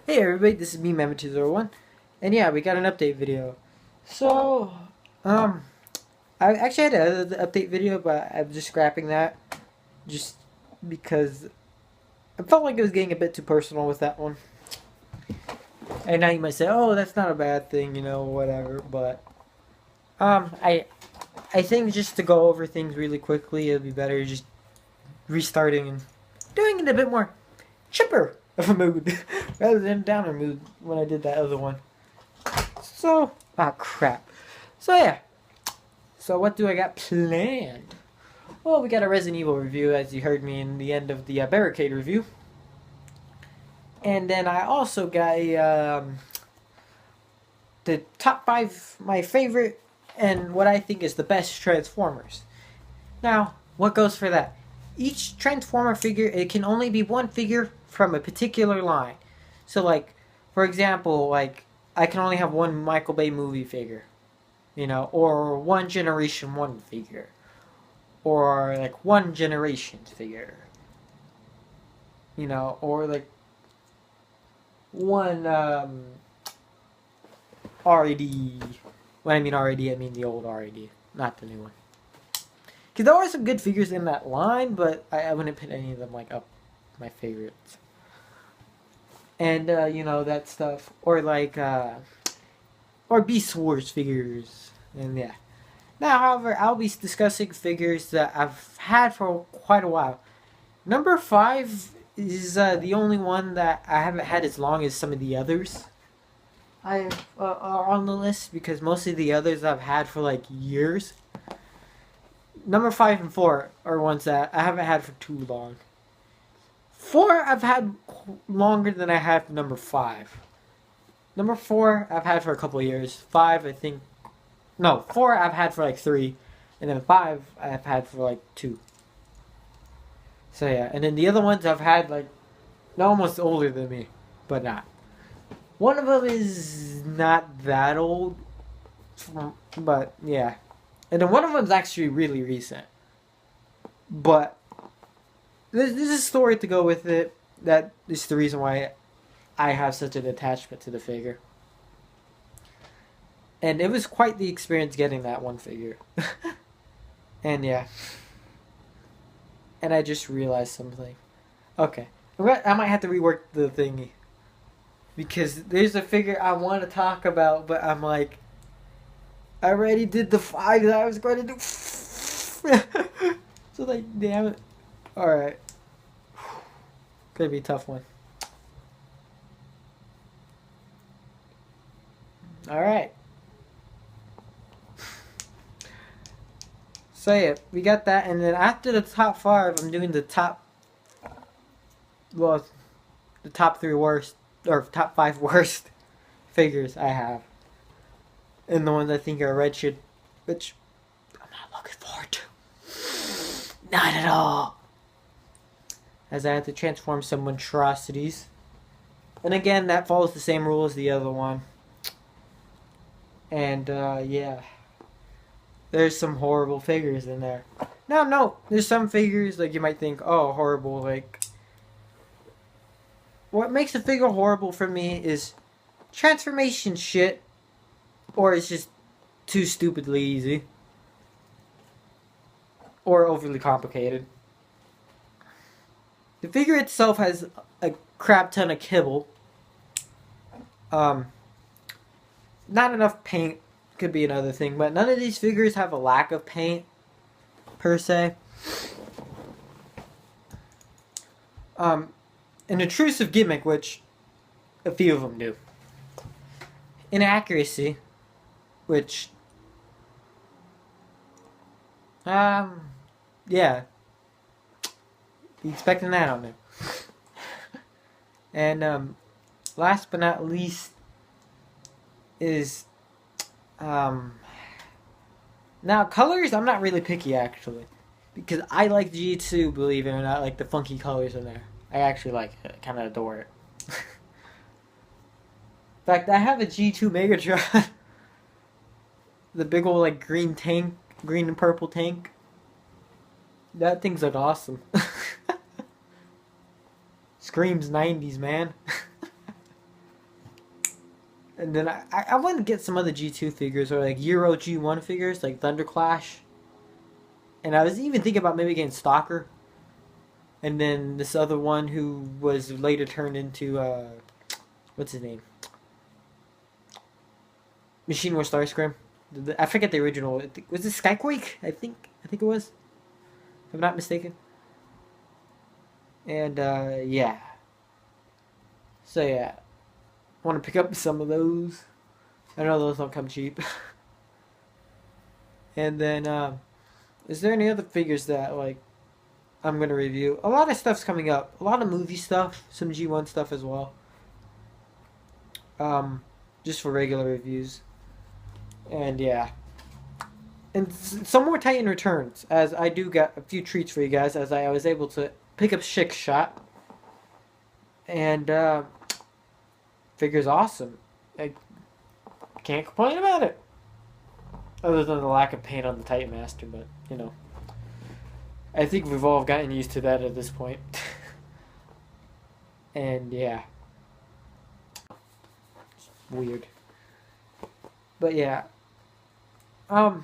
Hey everybody, this is me, Mema201, and yeah, we got an update video. So, um, I actually had another update video, but I'm just scrapping that, just because I felt like it was getting a bit too personal with that one. And now you might say, oh, that's not a bad thing, whatever, but, I think just to go over things really quickly, it'd be better just restarting and doing it a bit more chipper of a mood, rather than downer mood when I did that other one. So, crap. So yeah. So what do I got planned? Well, we got a Resident Evil review, as you heard me in the end of the Barricade review. And then I also got the top 5 my favorite and what I think is the best Transformers. Now, what goes for that? Each Transformer figure, it can only be one figure from a particular line. So like, for example, like, I can only have one Michael Bay movie figure. Or one Generation 1 figure. Or like one Generation figure. Or like one RAD. When I mean RAD, I mean the old RAD, not the new one. Because there are some good figures in that line, but I wouldn't put any of them like up my favorites. And, that stuff. Or like, or Beast Wars figures. And yeah. Now, however, I'll be discussing figures that I've had for quite a while. Number 5 is the only one that I haven't had as long as some of the others I are on the list, because most of the others I've had for like years. Number 5 and 4 are ones that I haven't had for too long. 4 I've had longer than I had for number 5. Number 4 I've had for a couple of years. 5 I think, no, 4 I've had for like 3, and then 5 I've had for like 2. So yeah, and then the other ones I've had like, they're almost older than me, but not. One of them is not that old, but yeah. And then one of them's actually really recent. But there's a story to go with it. That is the reason why I have such an attachment to the figure. And it was quite the experience getting that one figure. And yeah. And I just realized something. Okay. I might have to rework the thingy. Because there's a figure I want to talk about, but I'm like, I already did the 5 that I was going to do. So like, damn it. Alright. Gonna be a tough one. Alright. So yeah, we got that, and then after the top 5, I'm doing the top, well, the top 3 worst, or top 5 worst figures I have. And the ones I think are wretched, which I'm not looking forward to. Not at all. As I have to transform some monstrosities. And again, that follows the same rule as the other one. And, yeah. There's some horrible figures in there. Now, no, there's some figures, like, you might think, oh, horrible, like... What makes a figure horrible for me is transformation shit, or it's just too stupidly easy. Or overly complicated. The figure itself has a crap ton of kibble. Not enough paint could be another thing, but none of these figures have a lack of paint, per se. An intrusive gimmick, which a few of them do. Inaccuracy, which, yeah. Be expecting that on there. And, last but not least is, now colors, I'm not really picky, actually. Because I like G2, believe it or not, like the funky colors in there. I actually like it. I kind of adore it. In fact, I have a G2 Megatron. The big old, like, green tank, green and purple tank. That thing's like awesome. Screams 90s, man. And then I want to get some other G2 figures or like Euro G1 figures like Thunderclash. And I was even thinking about maybe getting Stalker. And then this other one who was later turned into what's his name? Machine War Starscream. I forget the original. Was it Skyquake? I think it was. If I'm not mistaken. And yeah. So yeah, I want to pick up some of those. I know those don't come cheap. And then is there any other figures that like I'm gonna review? A lot of stuff's coming up. A lot of movie stuff, some G1 stuff as well. Just for regular reviews. And yeah. And some more Titan returns, as I do get a few treats for you guys, as I was able to pick up Schick Shot. And figure's awesome. I can't complain about it. Other than the lack of paint on the Titan Master, but you know. I think we've all gotten used to that at this point. And yeah. It's weird. But yeah. And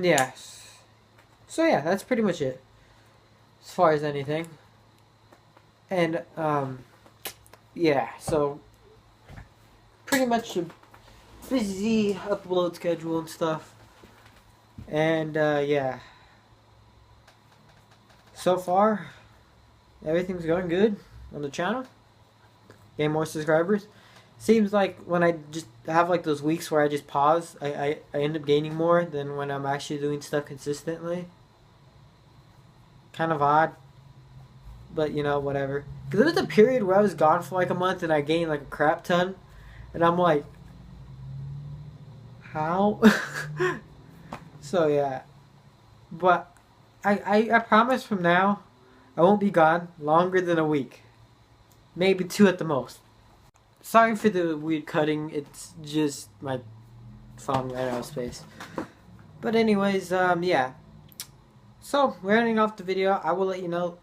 yeah. So yeah, that's pretty much it. As far as anything. And yeah, so pretty much a busy upload schedule and stuff. And yeah. So far, everything's going good on the channel. Getting more subscribers. Seems like when I just have like those weeks where I just pause, I end up gaining more than when I'm actually doing stuff consistently. Kind of odd. But you know, whatever. Because there was a period where I was gone for like a month and I gained like a crap ton. And I'm like, how? So yeah. But I promise from now, I won't be gone longer than a week. Maybe 2 at the most. Sorry for the weird cutting, it's just my phone ran out of space. But anyways, yeah. So, we're ending off the video. I will let you know,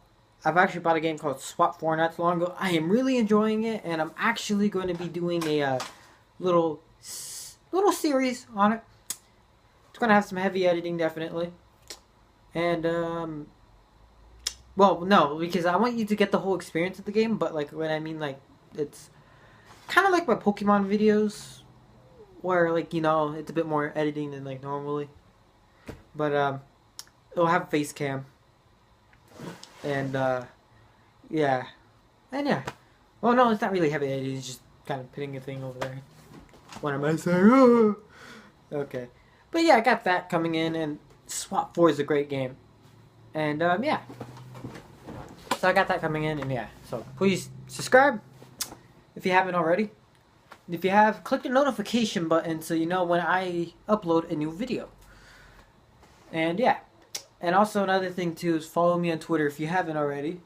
I've actually bought a game called SWAT 4 not too long ago. I am really enjoying it, and I'm actually going to be doing a little series on it. It's going to have some heavy editing, definitely. And, well, no, because I want you to get the whole experience of the game, but, like, when I mean, like, it's kind of like my Pokemon videos, where, like, you know, it's a bit more editing than, like, normally. But, it'll have face cam. And, yeah. And, yeah. Well, no, it's not really heavy editing, it's just kind of putting a thing over there. What am I saying? Okay. But, yeah, I got that coming in, and SWAT 4 is a great game. And, yeah. So I got that coming in, and yeah. So, please subscribe if you haven't already. If you have, click the notification button so you know when I upload a new video. And yeah. And also another thing too is follow me on Twitter if you haven't already.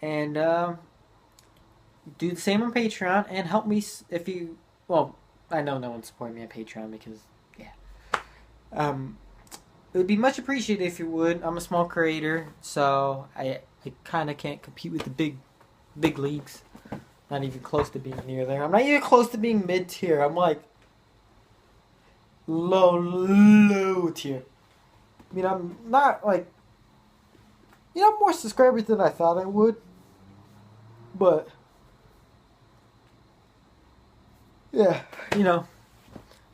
And do the same on Patreon and help me if you, well, I know no one's supporting me on Patreon because, yeah. It would be much appreciated if you would. I'm a small creator, so I kind of can't compete with the big leagues. Not even close to being near there. I'm not even close to being mid-tier. I'm like low tier. I mean, I'm not like, you know, more subscribers than I thought I would. But, yeah, you know,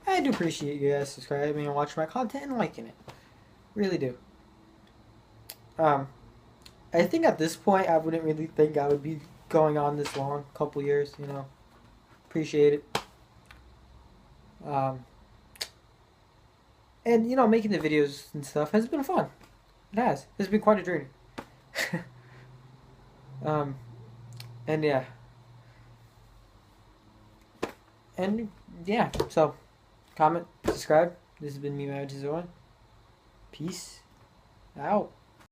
I do appreciate you guys subscribing and watching my content and liking it. Really do. I think at this point, I wouldn't really think I would be going on this long, couple years, you know. Appreciate it. And, you know, making the videos and stuff has been fun. It has. It's been quite a journey. And yeah. And yeah, so comment, subscribe. This has been me, Matt Peace out.